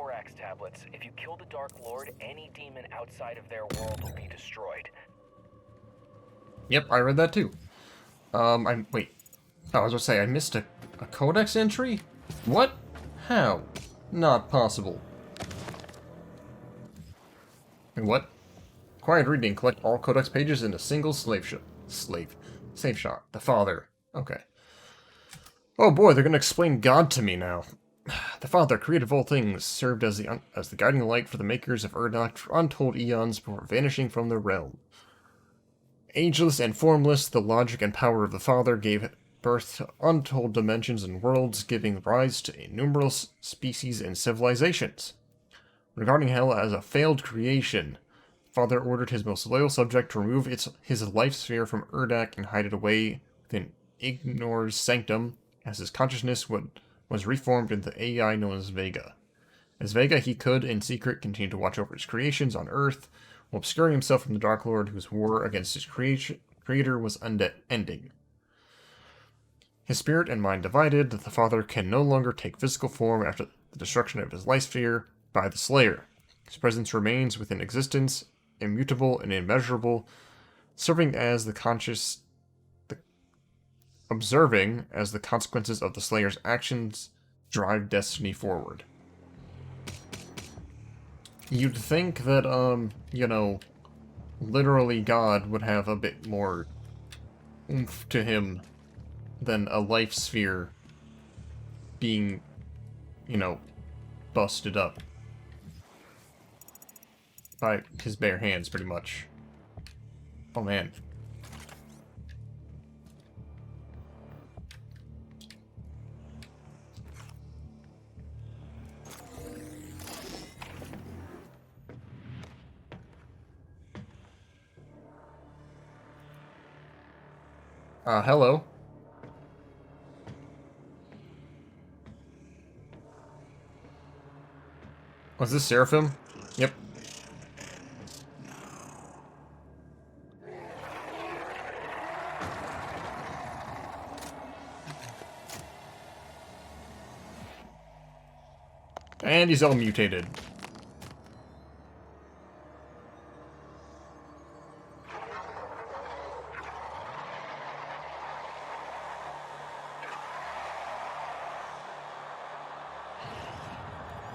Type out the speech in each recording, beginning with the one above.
thorax tablets. If you kill the Dark Lord, any demon outside of their world will be destroyed. Yep, I read that too. Wait. Oh, I was gonna say, I missed a codex entry? What? How? Not possible. Wait, what? Quiet reading. Collect all codex pages in a single save shot. The Father. Okay. Oh boy, they're gonna explain God to me now. The Father, creator of all things, served as the guiding light for the makers of Urdnot for untold eons before vanishing from the realm. Ageless and formless, the logic and power of the Father gave birth to untold dimensions and worlds, giving rise to innumerable species and civilizations. Regarding Hell as a failed creation, Father ordered his most loyal subject to remove his life sphere from Urdak and hide it away within Ignor's sanctum, as his consciousness was reformed into the AI known as Vega. As Vega, he could, in secret, continue to watch over his creations on Earth, while obscuring himself from the Dark Lord, whose war against his creator was ending. His spirit and mind divided, the Father can no longer take physical form after the destruction of his life sphere by the Slayer. His presence remains within existence, immutable and immeasurable, serving as observing as the consequences of the Slayer's actions drive destiny forward. You'd think that, literally God would have a bit more oomph to him than a life sphere being, busted up by his bare hands, pretty much. Oh, man. Hello. Was this Seraphim? Yep. And he's all mutated.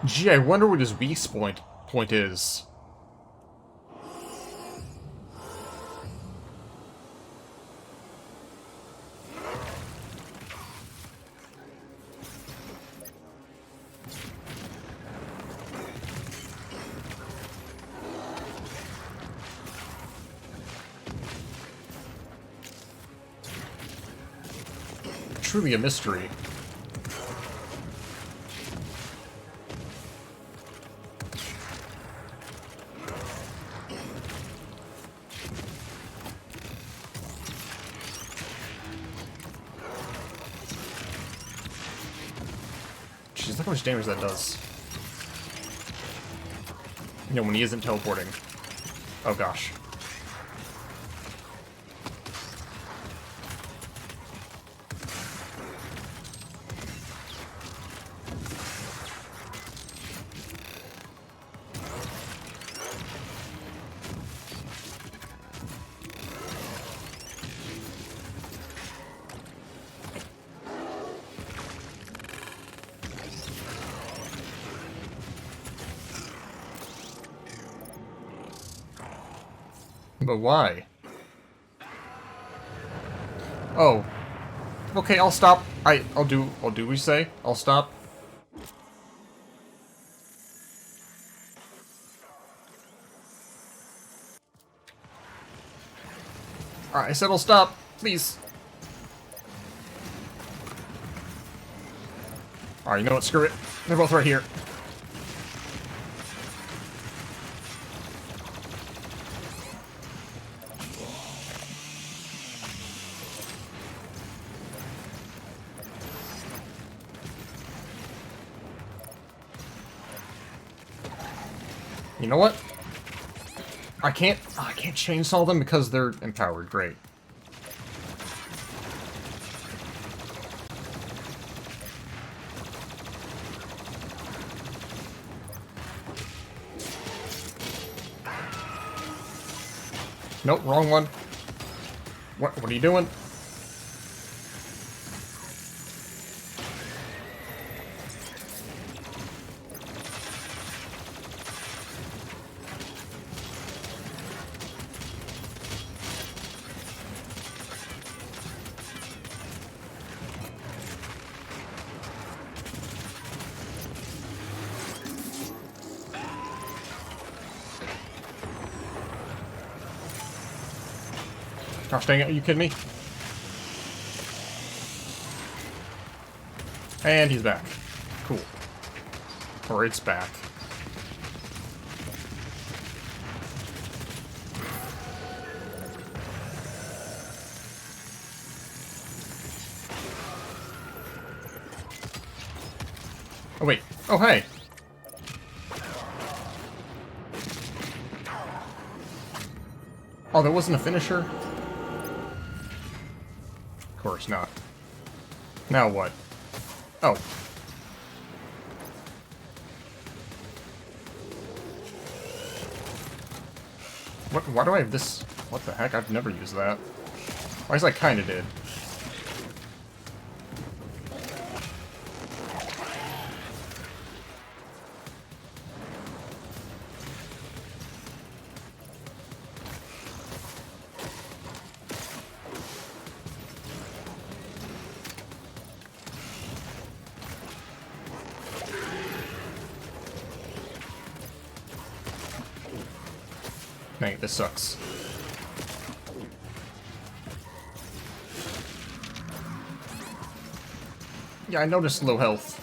Gee, I wonder what his weak point is. Truly a mystery. Jeez, look how much damage that does. When he isn't teleporting. Oh gosh. But why? Oh. Okay, I'll stop. I'll do what we say. I'll stop. Alright, I said I'll stop. Please. Alright, you know what? Screw it. They're both right here. You know what? I can't chainsaw them because they're empowered. Great. Nope, wrong one. What are you doing? Gosh dang it, are you kidding me? And he's back. Cool. Or it's back. Oh wait. Oh hey! Oh, there wasn't a finisher? Of course not. Now what? Oh. Why do I have this? What the heck? I've never used that. Or at least I kinda did. Dang it, this sucks. Yeah, I noticed low health.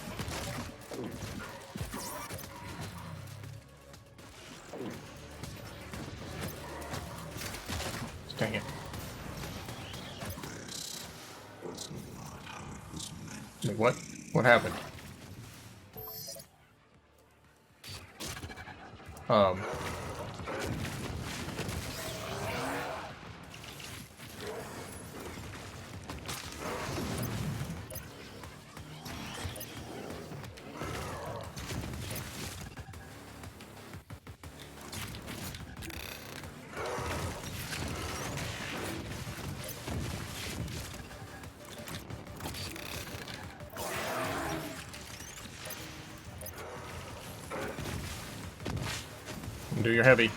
Dang it. Wait, what? What happened? Do your heavy.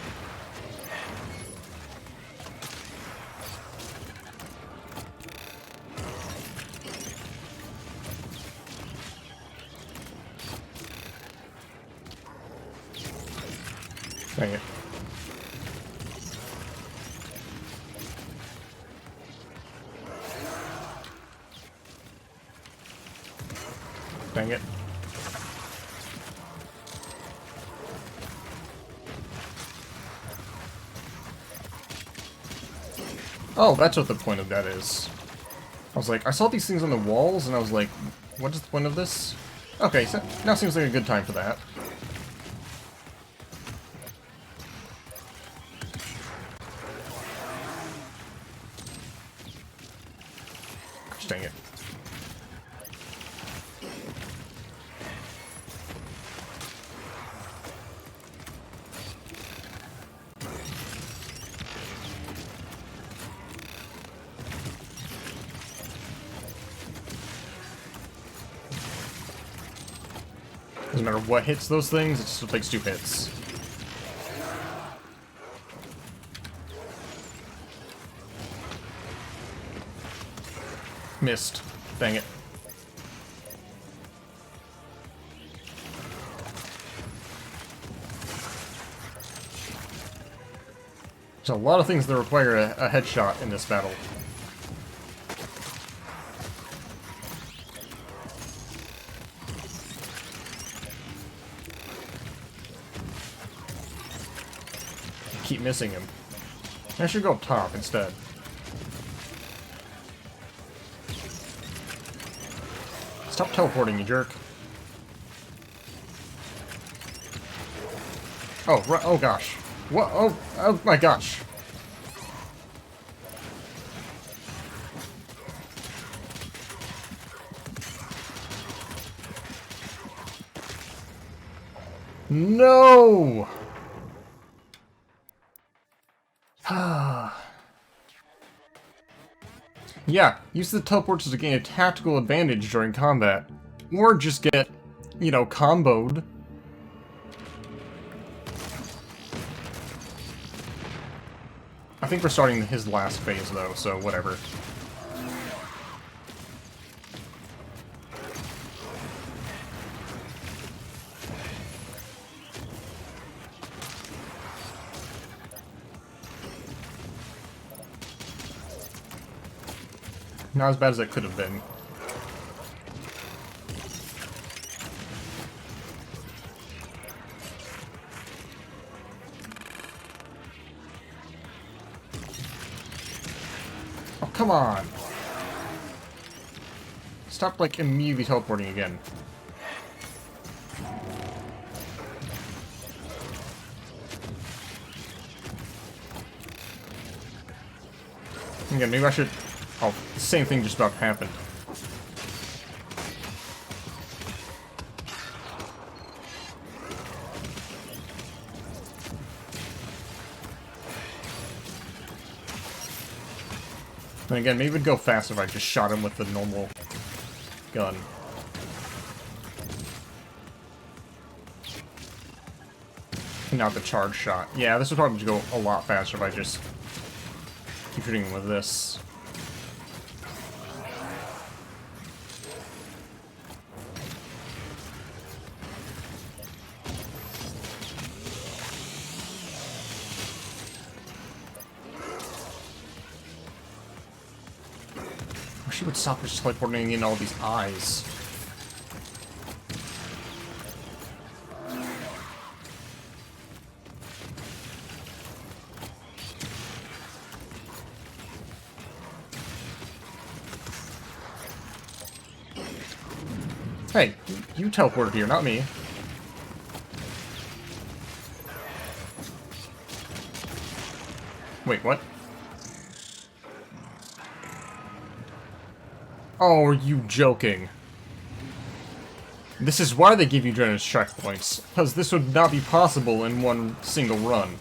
Dang it. Dang it. Oh, that's what the point of that is. I was like, I saw these things on the walls, and I was like, what is the point of this? Okay, so now seems like a good time for that. Gosh dang it. Doesn't matter what hits those things, it still takes 2 hits. Missed. Dang it. There's a lot of things that require a headshot in this battle. Keep missing him. I should go up top instead. Stop teleporting, you jerk. Oh, oh gosh. What? Oh my gosh. No! Ah. Yeah, use the teleporters to gain a tactical advantage during combat. Or just get, you know, comboed. I think we're starting his last phase, though, so whatever. Not as bad as it could have been. Oh, come on! Stop, like, immediately teleporting again. Again, maybe I should... Oh, the same thing just about happened. And again, maybe it'd go faster if I just shot him with the normal gun. Not the charge shot. Yeah, this would probably go a lot faster if I just keep shooting him with this. I wish he would stop just teleporting in all these eyes. Hey, you teleported here, not me. Wait, what? Oh, are you joking? This is why they give you generous checkpoints, because this would not be possible in one single run.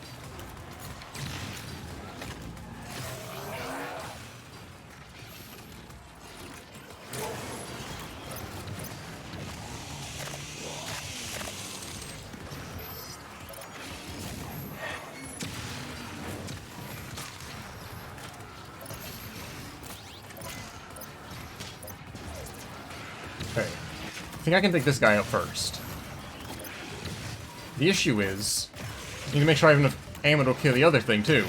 Okay. I think I can take this guy out first. The issue is, I need to make sure I have enough ammo to kill the other thing, too.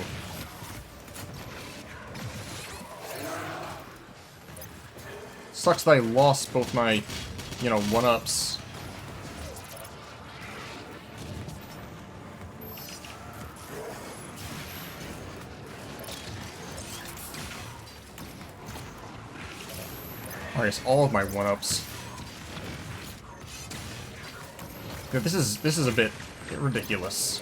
Sucks that I lost both my, you know, one-ups. I guess all of my one-ups. Yeah, this is a bit ridiculous.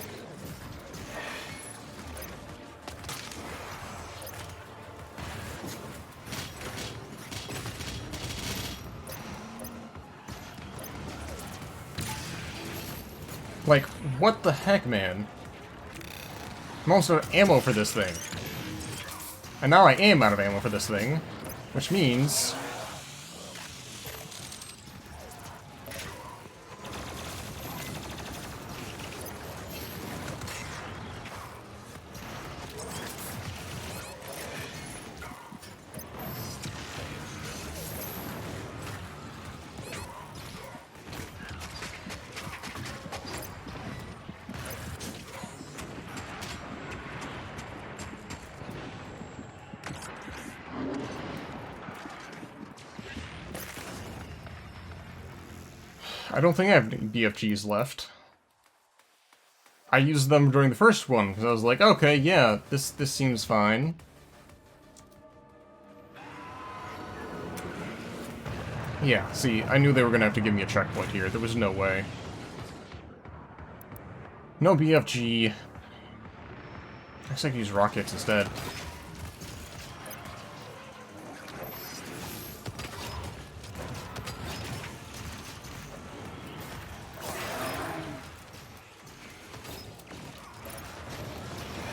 Like, what the heck, man? I'm almost out of ammo for this thing. And now I am out of ammo for this thing, which means... I don't think I have any BFGs left. I used them during the first one, because I was like, okay, yeah, this seems fine. Yeah, see, I knew they were gonna have to give me a checkpoint here. There was no way. No BFG. I guess I could use rockets instead.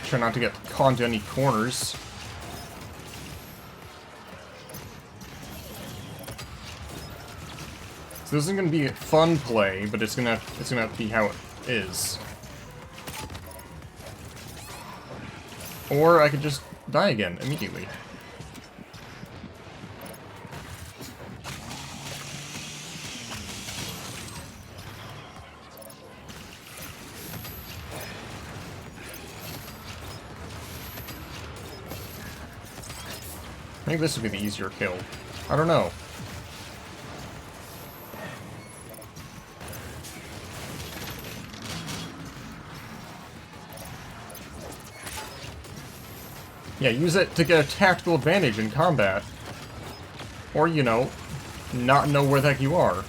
Try not to get caught into any corners. This isn't gonna be fun play, but it's gonna be how it is. Or I could just die again immediately. Maybe this would be the easier kill. I don't know. Yeah, use it to get a tactical advantage in combat. Or, you know, not know where the heck you are.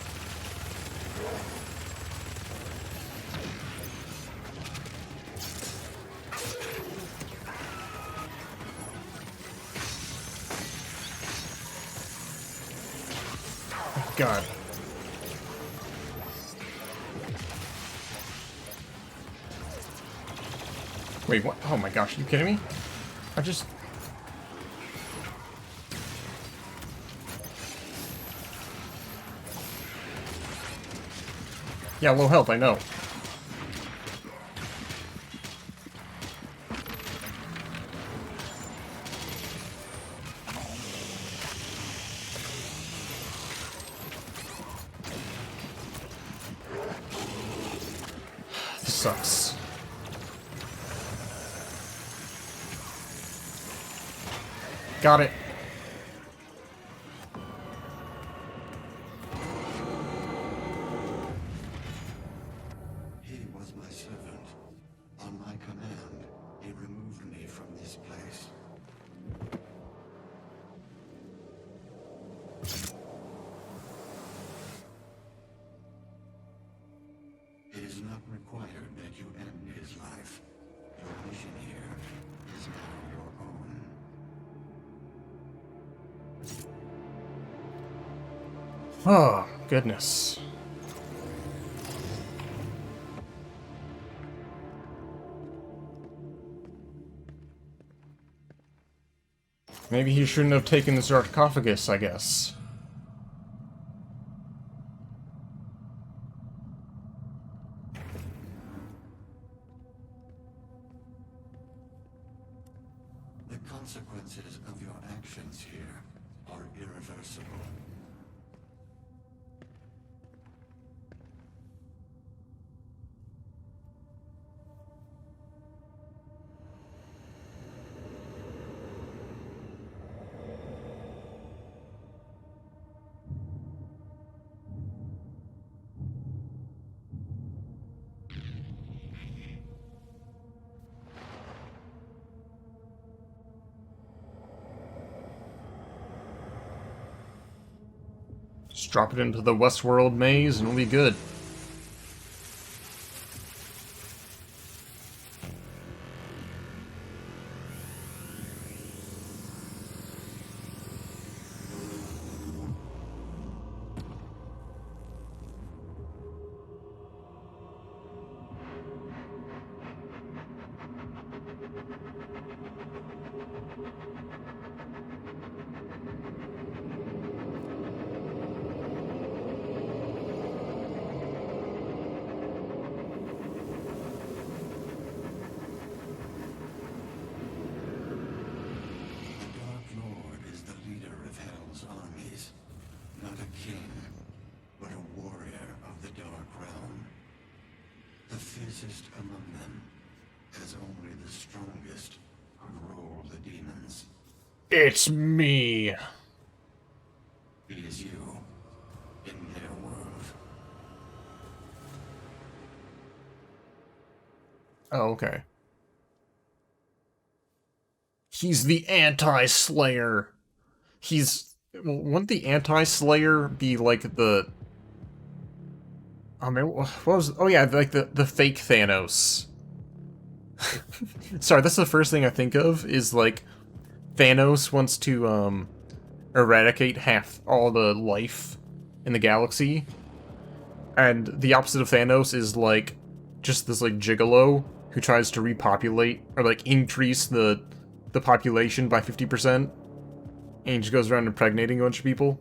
God. Wait, what? Oh my gosh, are you kidding me? I just... Yeah, low health, I know. This sucks. Got it. He was my servant. On my command, he removed me from this place. It is not required that you end his life. Your mission here is now your own. Oh, goodness. Maybe he shouldn't have taken the sarcophagus, I guess. The consequences of your actions here are irreversible. Just drop it into the Westworld maze and we'll be good. The Dark Lord is the leader of Hell's armies. Not a king, but a warrior of the Dark Realm. The fiercest among them, as only the strongest could rule the demons. It's me. It is you, in their world. Oh, okay. He's the anti-slayer. He's... Well, wouldn't the anti-slayer be like the... I mean, what was... Oh yeah, like the fake Thanos. Sorry, that's the first thing I think of, is like... Thanos wants to, eradicate half all the life in the galaxy. And the opposite of Thanos is like... just this like gigolo who tries to repopulate, or like increase the population by 50%, and he just goes around impregnating a bunch of people.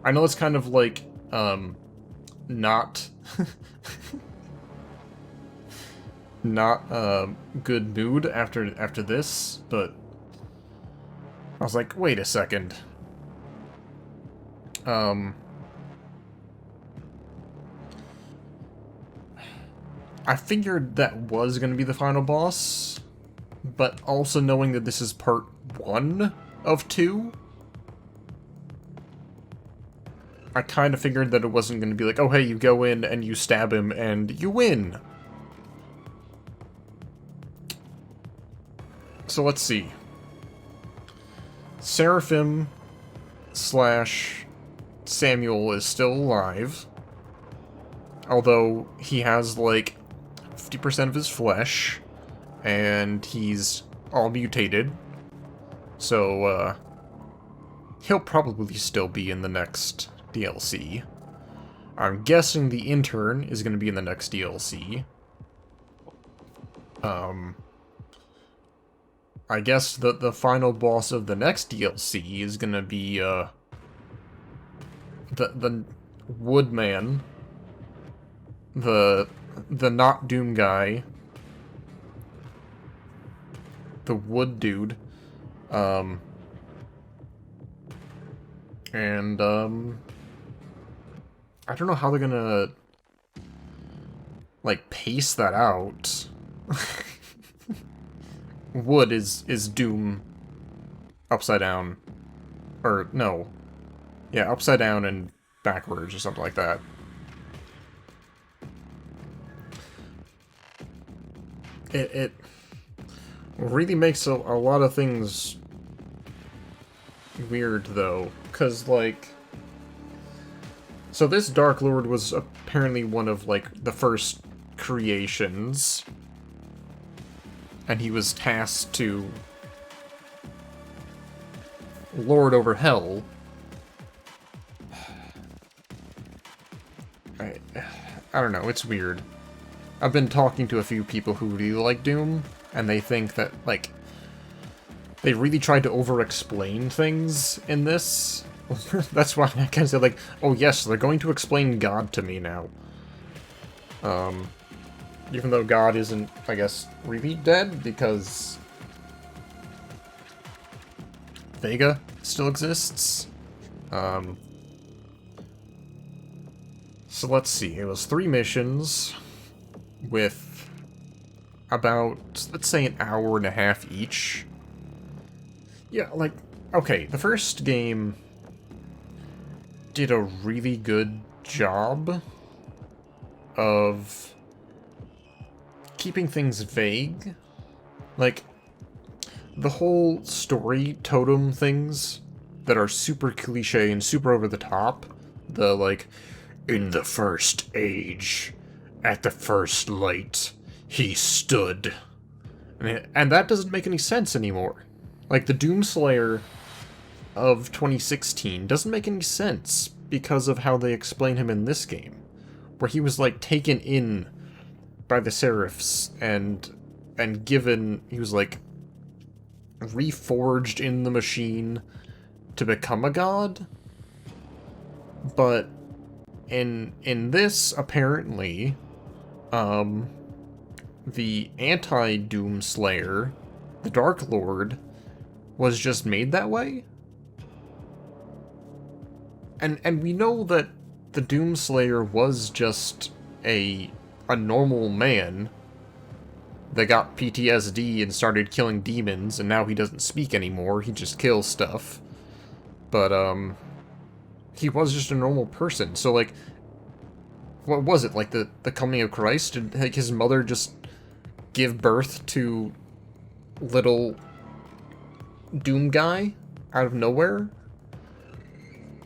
I know it's kind of like not not good mood after this, but I was like, wait a second. I figured that was going to be the final boss, but also knowing that this is part 1 of 2, I kind of figured that it wasn't going to be like, oh hey, you go in and you stab him and you win. So let's see. Seraphim / Samuel is still alive, although he has like 50% of his flesh, and he's all mutated, so he'll probably still be in the next DLC. I'm guessing the intern is going to be in the next DLC. I guess the final boss of the next DLC is going to be the Woodman, the not Doomguy, the Wood Dude, and I don't know how they're gonna like pace that out. Wood is Doom upside down, or no, yeah, upside down and backwards or something like that. It really makes a lot of things weird, though, because, like, so this Dark Lord was apparently one of, like, the first creations, and he was tasked to lord over hell. I don't know, it's weird. I've been talking to a few people who really like Doom, and they think that, like, they really tried to over-explain things in this. That's why I kind of said, like, oh yes, they're going to explain God to me now. Even though God isn't, I guess, really dead, because Vega still exists. So let's see, it was 3 missions with about, let's say, an hour and a half each. Yeah, like, okay, the first game did a really good job of keeping things vague. Like, the whole story totem things that are super cliche and super over the top, the, like, in the first age, at the first light, he stood. And that doesn't make any sense anymore. Like, the Doomslayer of 2016 doesn't make any sense because of how they explain him in this game, where he was, like, taken in by the Seraphs and given, he was, like, reforged in the machine to become a god. But in this, apparently, the anti-Doomslayer, the Dark Lord, was just made that way. And we know that the Doomslayer was just a normal man that got PTSD and started killing demons, and now he doesn't speak anymore, he just kills stuff. But, he was just a normal person, so, like, what was it, like, the coming of Christ? Did, like, his mother just give birth to little Doomguy out of nowhere?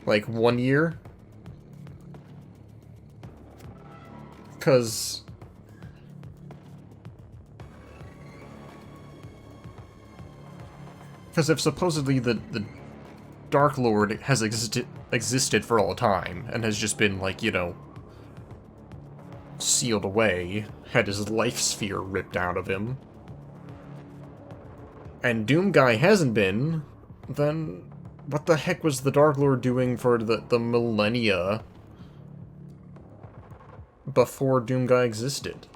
Like, 1 year? Because if supposedly the Dark Lord has existed for all time, and has just been, like, you know, sealed away, had his life sphere ripped out of him, and Doomguy hasn't been, then what the heck was the Dark Lord doing for the millennia before Doomguy existed.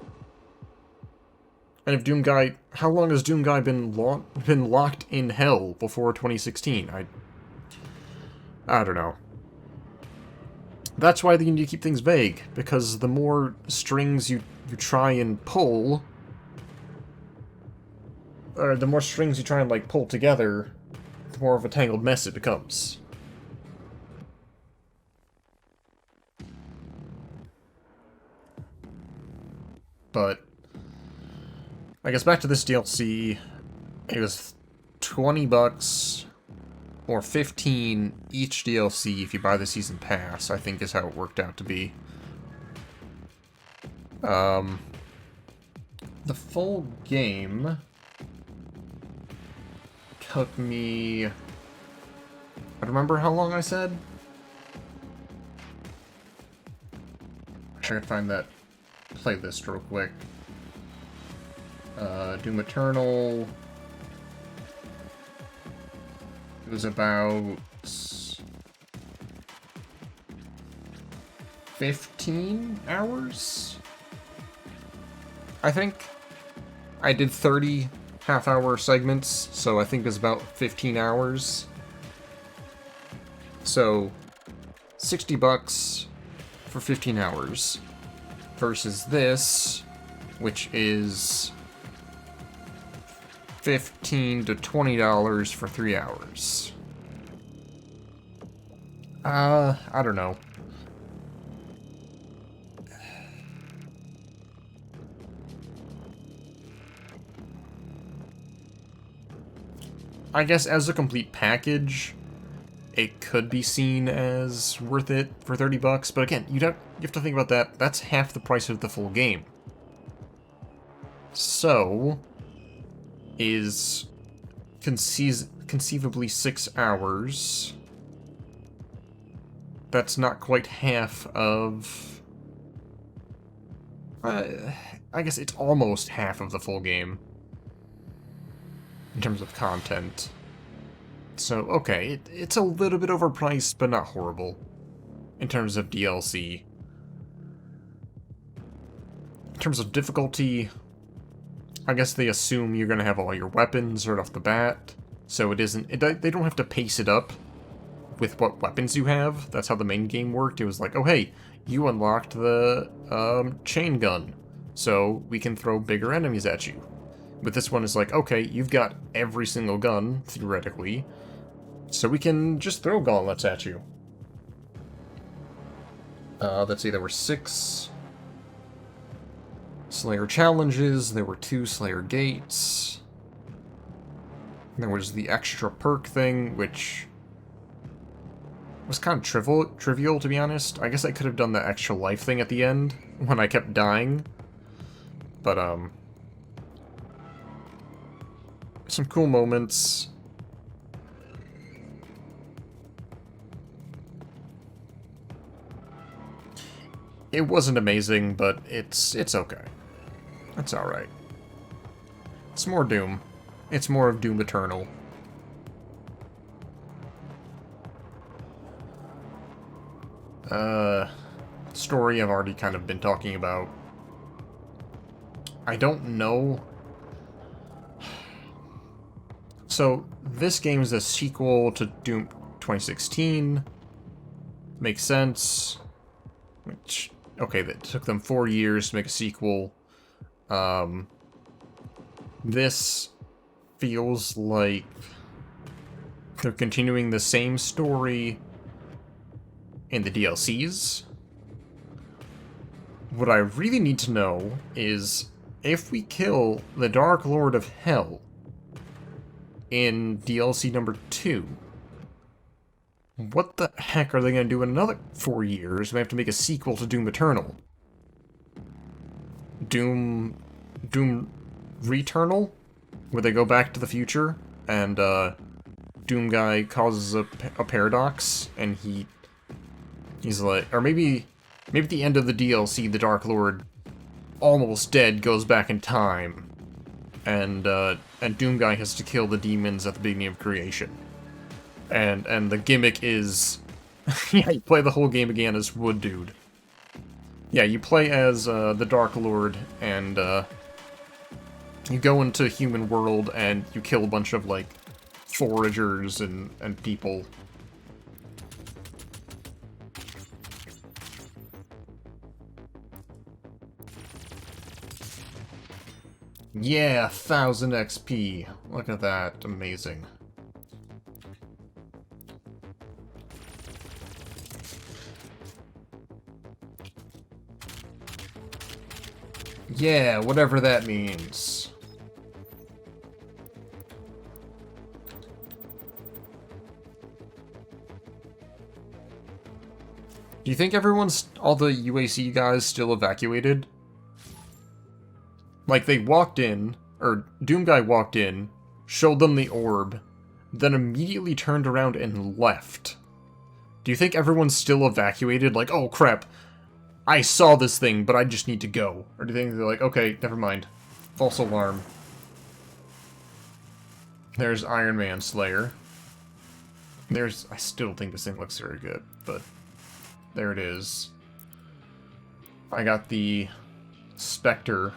And if Doomguy... How long has Doomguy been locked in hell before 2016? I don't know. That's why you need to keep things vague, because the more strings you try and pull... Or the more strings you try and, like, pull together, the more of a tangled mess it becomes. But I guess back to this DLC, it was $20 or $15 each DLC if you buy the season pass, I think is how it worked out to be. The full game took me... I don't remember how long I said? I should find that playlist real quick. Doom Eternal. It was about 15 hours? I think. I did 30 half-hour segments, so I think it was about 15 hours. So, $60 for 15 hours. Versus this, which is $15 to $20 for 3 hours. I don't know. I guess as a complete package, it could be seen as worth it for $30, but again, you have to think about that. That's half the price of the full game. So, is conceivably 6 hours. That's not quite half of... I guess it's almost half of the full game in terms of content. So, okay, it's a little bit overpriced, but not horrible in terms of DLC. In terms of difficulty, I guess they assume you're going to have all your weapons right off the bat, so they don't have to pace it up with what weapons you have. That's how the main game worked. It was like, oh hey, you unlocked the chain gun, so we can throw bigger enemies at you. But this one is like, okay, you've got every single gun, theoretically, so we can just throw gauntlets at you. Let's see, there were 6 Slayer challenges, there were 2 Slayer gates. There was the extra perk thing, which was kind of trivial, to be honest. I guess I could have done the extra life thing at the end, when I kept dying. But, some cool moments. It wasn't amazing, but it's okay. It's alright. It's more Doom. It's more of Doom Eternal. Story I've already kind of been talking about. I don't know. So, this game is a sequel to Doom 2016. Makes sense. Which, okay, that took them 4 years to make a sequel. This feels like they're continuing the same story in the DLCs. What I really need to know is if we kill the Dark Lord of Hell in DLC number 2, what the heck are they going to do in another 4 years? We have to make a sequel to Doom Eternal. Doom Returnal? Where they go back to the future, and, Doomguy causes a paradox, and he's like... Or maybe at the end of the DLC, the Dark Lord, almost dead, goes back in time, and Doomguy has to kill the demons at the beginning of creation. And the gimmick is... yeah, you play the whole game again as Wood Dude. Yeah, you play as the Dark Lord, and you go into human world and you kill a bunch of, like, foragers and people. Yeah, 1000 XP. Look at that. Amazing. Yeah, whatever that means. Do you think all the UAC guys still evacuated? Like, they walked in, or Doomguy walked in, showed them the orb, then immediately turned around and left. Do you think everyone's still evacuated? Like, oh crap, I saw this thing, but I just need to go. Or do you think they're like, okay, never mind. False alarm. There's Iron Man Slayer. I still think this thing looks very good, but there it is. I got the Spectre.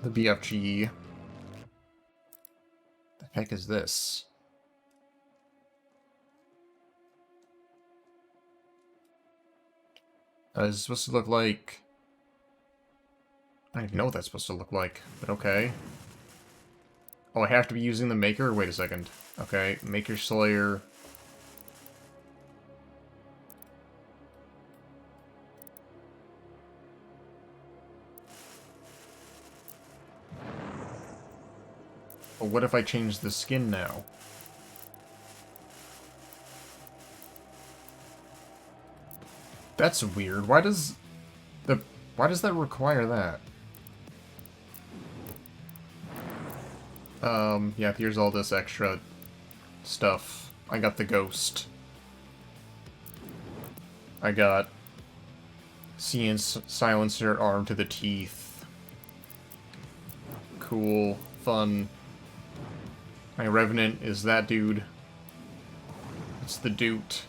The BFG. The heck is this? It's supposed to look like... I don't even know what that's supposed to look like, but okay. Oh, I have to be using the Maker? Wait a second. Okay, Maker Slayer. But what if I change the skin now? That's weird. Why does that require that? Yeah, here's all this extra stuff. I got the Ghost. I got Silencer arm to the teeth. Cool. Fun. My Revenant is that dude. It's the Doot.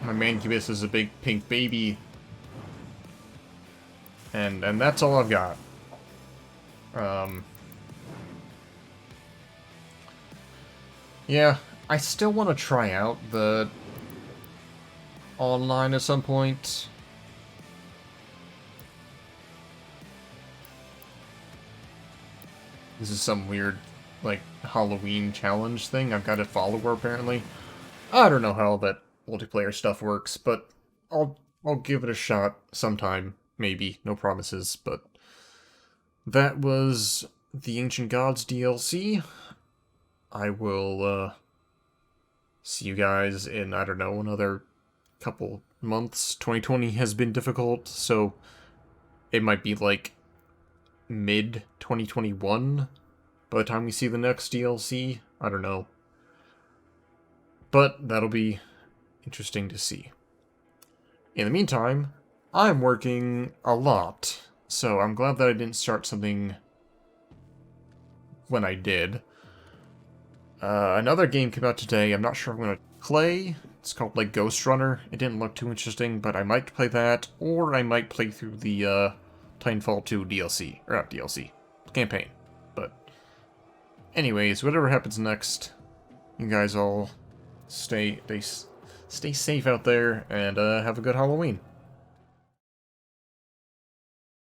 My Mancubus is a big pink baby. And that's all I've got. Yeah, I still want to try out the online at some point. This is some weird, like, Halloween challenge thing. I've got a follower, apparently. I don't know how that multiplayer stuff works, but I'll give it a shot sometime, maybe. No promises, but that was the Ancient Gods DLC. I will see you guys in, I don't know, another couple months. 2020 has been difficult, so it might be like mid-2021 by the time we see the next DLC. I don't know. But that'll be interesting to see. In the meantime, I'm working a lot, so I'm glad that I didn't start something when I did. Another game came out today. I'm not sure I'm going to play. It's called, like, Ghost Runner. It didn't look too interesting, but I might play that, or I might play through the Titanfall 2 DLC. Or not DLC. Campaign. But anyways, whatever happens next, you guys all stay safe out there, and have a good Halloween.